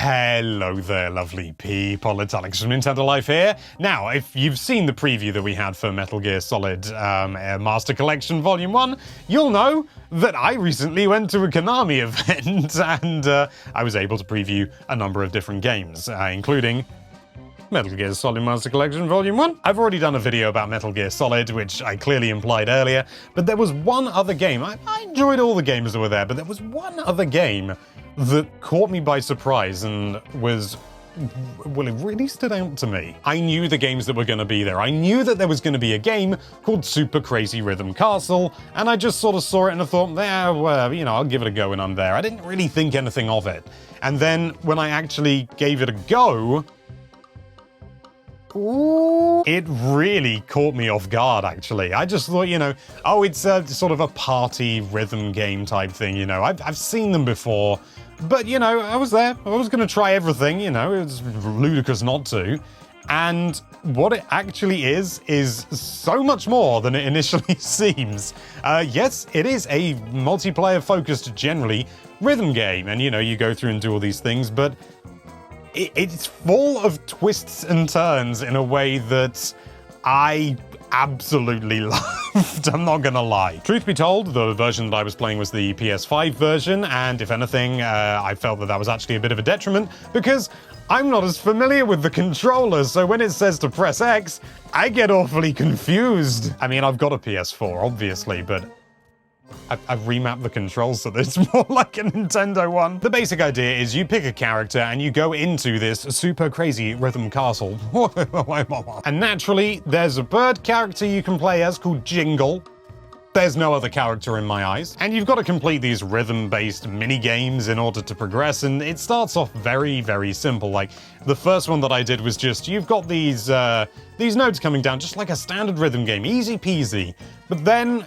Hello there, lovely people. It's Alex from Nintendo Life here. Now, if you've seen the preview that we had for Metal Gear Solid Master Collection Volume 1, you'll know that I recently went to a Konami event and I was able to preview a number of different games, including Metal Gear Solid Master Collection Volume 1. I've already done a video about Metal Gear Solid, which I clearly implied earlier, but there was one other game. I enjoyed all the games that were there, but there was one other game that caught me by surprise and was, well, it really stood out to me. I knew the games that were going to be there. I knew that there was going to be a game called Super Crazy Rhythm Castle, and I just sort of saw it and I thought, well, you know, I'll give it a go when I'm there. I didn't really think anything of it. And then when I actually gave it a go, ooh, it really caught me off guard, actually. I just thought, you know, oh, it's a sort of a party rhythm game type thing, you know. I've seen them before, but, you know, I was there. I was going to try everything, you know. It was ludicrous not to. And what it actually is so much more than it initially seems. Yes, it is a multiplayer-focused, generally, rhythm game. And, you know, you go through and do all these things, but it's full of twists and turns in a way that I absolutely loved. I'm not gonna lie. Truth be told, the version that I was playing was the PS5 version, and if anything, I felt that was actually a bit of a detriment because I'm not as familiar with the controller, so when it says to press X, I get awfully confused. I mean, I've got a PS4, obviously, but I've remapped the controls so that it's more like a Nintendo one. The basic idea is you pick a character and you go into this super crazy rhythm castle. And naturally, there's a bird character you can play as called Jingle. There's no other character in my eyes. And you've got to complete these rhythm-based mini-games in order to progress, and it starts off very, very simple. Like, the first one that I did was just, you've got these notes coming down, just like a standard rhythm game, easy peasy. But then,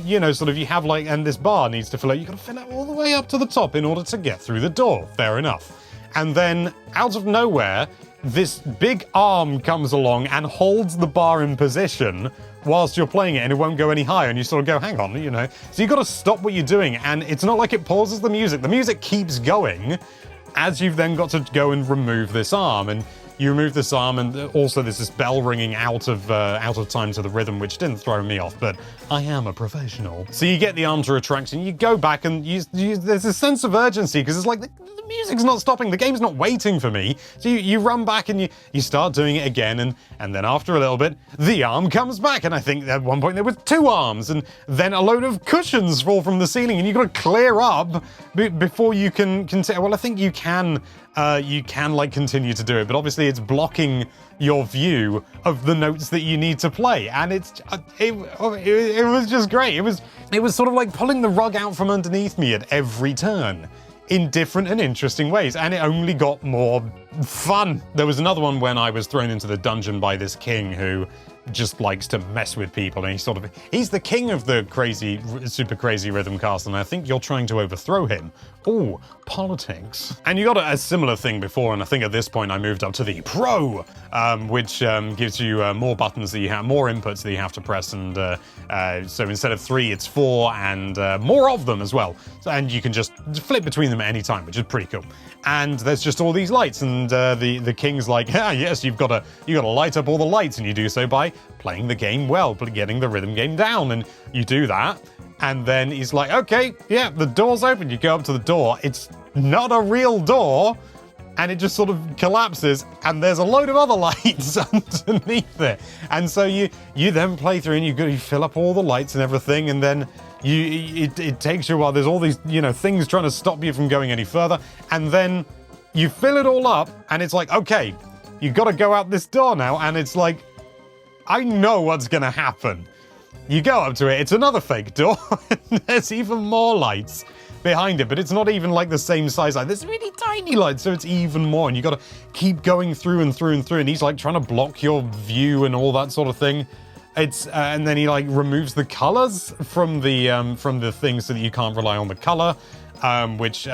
you know, sort of you have like, and this bar needs to fill out, you've got to fill it all the way up to the top in order to get through the door. Fair enough. And then, out of nowhere, this big arm comes along and holds the bar in position whilst you're playing it, and it won't go any higher, and you sort of go, hang on, you know. So you've got to stop what you're doing, and it's not like it pauses the music. The music keeps going as you've then got to go and remove this arm, and you remove this arm, and also there's this bell ringing out of time to the rhythm, which didn't throw me off, but I am a professional. So you get the arm to retract, and you go back, and there's a sense of urgency, because it's like, the music's not stopping, the game's not waiting for me. So you run back, and you start doing it again, and then after a little bit, the arm comes back, and I think at one point there were two arms, and then a load of cushions fall from the ceiling, and you've got to clear up before you can continue. Well, I think you can like continue to do it, but obviously it's blocking your view of the notes that you need to play, and it was just great. It was sort of like pulling the rug out from underneath me at every turn in different and interesting ways, and it only got more fun. There was another one when I was thrown into the dungeon by this king who just likes to mess with people, and he's the king of the super crazy rhythm castle, and I think you're trying to overthrow him. Ooh, politics. And you got a similar thing before, and I think at this point I moved up to the Pro, which gives you more buttons that you have, more inputs that you have to press, and so instead of 3, it's 4, and more of them as well. And you can just flip between them at any time, which is pretty cool. And there's just all these lights, and the king's like, yes, you've got to light up all the lights, and you do so by playing the game well, getting the rhythm game down, and you do that. And then he's like, okay, yeah, the door's open. You go up to the door. It's not a real door, and it just sort of collapses, and there's a load of other lights underneath it. And so you then play through, and you fill up all the lights and everything, and then it takes you a while. There's all these, you know, things trying to stop you from going any further, and then you fill it all up, and it's like, okay, you got to go out this door now, and it's like, I know what's gonna happen. You go up to it, it's another fake door, and there's even more lights behind it, but it's not even like the same size. Like, there's really tiny lights, so it's even more, and you gotta keep going through and through and through, and he's like trying to block your view and all that sort of thing. It's and then he like removes the colors from the thing so that you can't rely on the color, which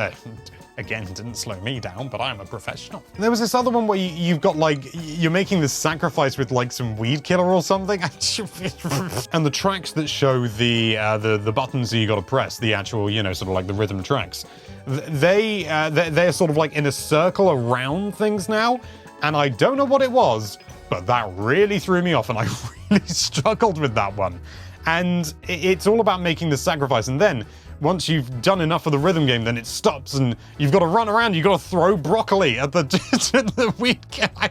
Again, didn't slow me down, but I'm a professional. There was this other one where you've got like, you're making this sacrifice with like some weed killer or something. And the tracks that show the buttons that you got to press, the actual, you know, sort of like the rhythm tracks, they're sort of like in a circle around things now. And I don't know what it was, but that really threw me off and I really struggled with that one. And it's all about making the sacrifice. And then once you've done enough of the rhythm game, then it stops and you've got to run around. You've got to throw broccoli at the weed killer.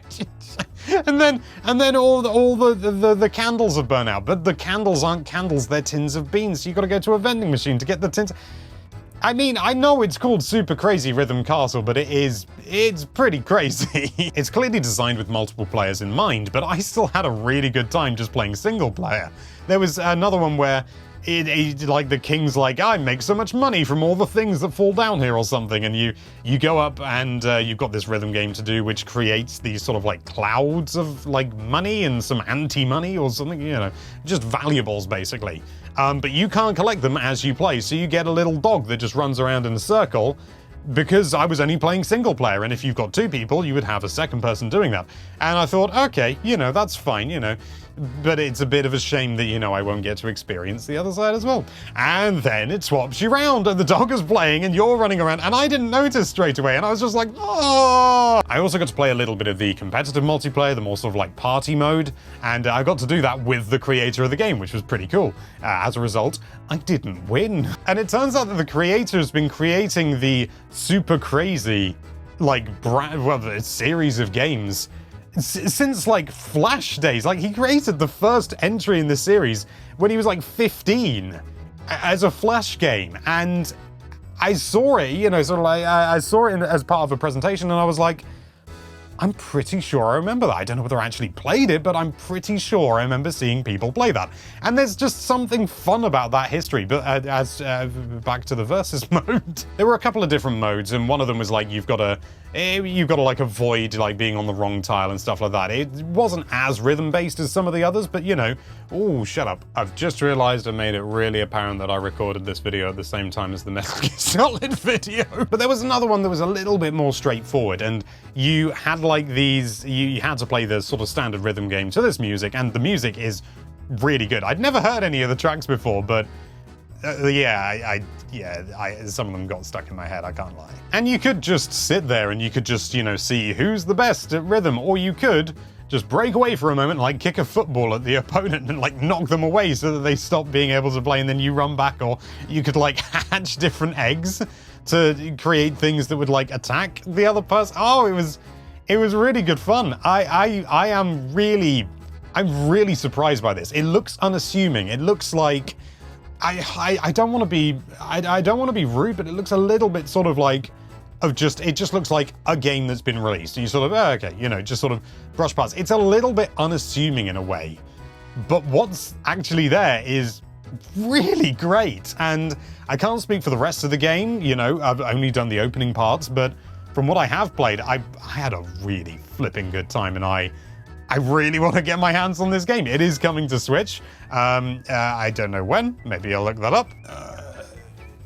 And then all the candles have burned out. But the candles aren't candles, they're tins of beans. So you've got to go to a vending machine to get the tins. I mean, I know it's called Super Crazy Rhythm Castle, but it's pretty crazy. It's clearly designed with multiple players in mind, but I still had a really good time just playing single player. There was another one where like the king's like, I make so much money from all the things that fall down here or something, and you go up and you've got this rhythm game to do which creates these sort of like clouds of like money and some anti-money or something, you know, just valuables basically. But you can't collect them as you play, so you get a little dog that just runs around in a circle. Because I was only playing single player, and if you've got two people, you would have a second person doing that. And I thought, okay, you know, that's fine, you know, but it's a bit of a shame that, you know, I won't get to experience the other side as well. And then it swaps you around, and the dog is playing, and you're running around, and I didn't notice straight away, and I was just like, oh! I also got to play a little bit of the competitive multiplayer, the more sort of like party mode, and I got to do that with the creator of the game, which was pretty cool. As a result, I didn't win. And it turns out that the creator has been creating the Super Crazy, like, series of games since like Flash days. Like, he created the first entry in the series when he was like 15 as a Flash game, and I saw it, you know, sort of like I saw it as part of a presentation, and I was like, I'm pretty sure I remember that. I don't know whether I actually played it, but I'm pretty sure I remember seeing people play that. And there's just something fun about that history. But back to the versus mode, there were a couple of different modes, and one of them was like you've got to like avoid like being on the wrong tile and stuff like that. It wasn't as rhythm based as some of the others, but you know. Oh, shut up! I've just realised I made it really apparent that I recorded this video at the same time as the Metal Gear Solid video. But there was another one that was a little bit more straightforward, and you had like these. You had to play the sort of standard rhythm game to this music, and the music is really good. I'd never heard any of the tracks before, but yeah, some of them got stuck in my head, I can't lie. And you could just sit there and you could just, you know, see who's the best at rhythm, or you could just break away for a moment and like kick a football at the opponent and like knock them away so that they stop being able to play, and then you run back, or you could like hatch different eggs to create things that would like attack the other person. Oh, it was really good fun. I'm really surprised by this. It looks unassuming. It looks like I don't want to be rude, but it looks a little bit sort of like it just looks like a game that's been released. And you sort of, oh, okay, you know, just sort of brush past. It's a little bit unassuming in a way, but what's actually there is really great. And I can't speak for the rest of the game, you know, I've only done the opening parts, but from what I have played, I had a really flipping good time, and I really want to get my hands on this game. It is coming to Switch. I don't know when. Maybe I'll look that up.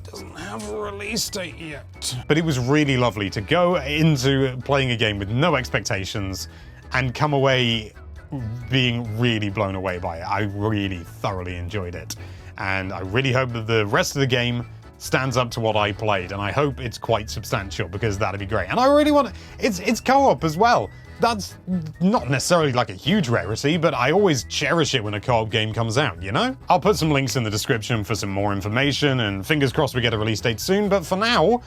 Doesn't have a release date yet. But it was really lovely to go into playing a game with no expectations and come away being really blown away by it. I really thoroughly enjoyed it. And I really hope that the rest of the game stands up to what I played, and I hope it's quite substantial, because that'd be great. And I really want it's co-op as well. That's not necessarily like a huge rarity, but I always cherish it when a co-op game comes out, you know? I'll put some links in the description for some more information, and fingers crossed we get a release date soon, but for now,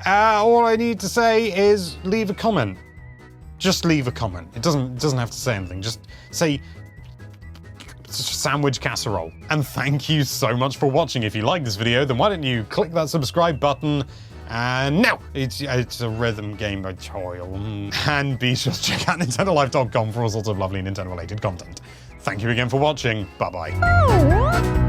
all I need to say is leave a comment. Just leave a comment. It doesn't have to say anything. Just say sandwich casserole. And thank you so much for watching. If you like this video, then why don't you click that subscribe button. And now it's a rhythm game tutorial. And be sure to check out NintendoLife.com for all sorts of lovely Nintendo related content. Thank you again for watching. Bye bye.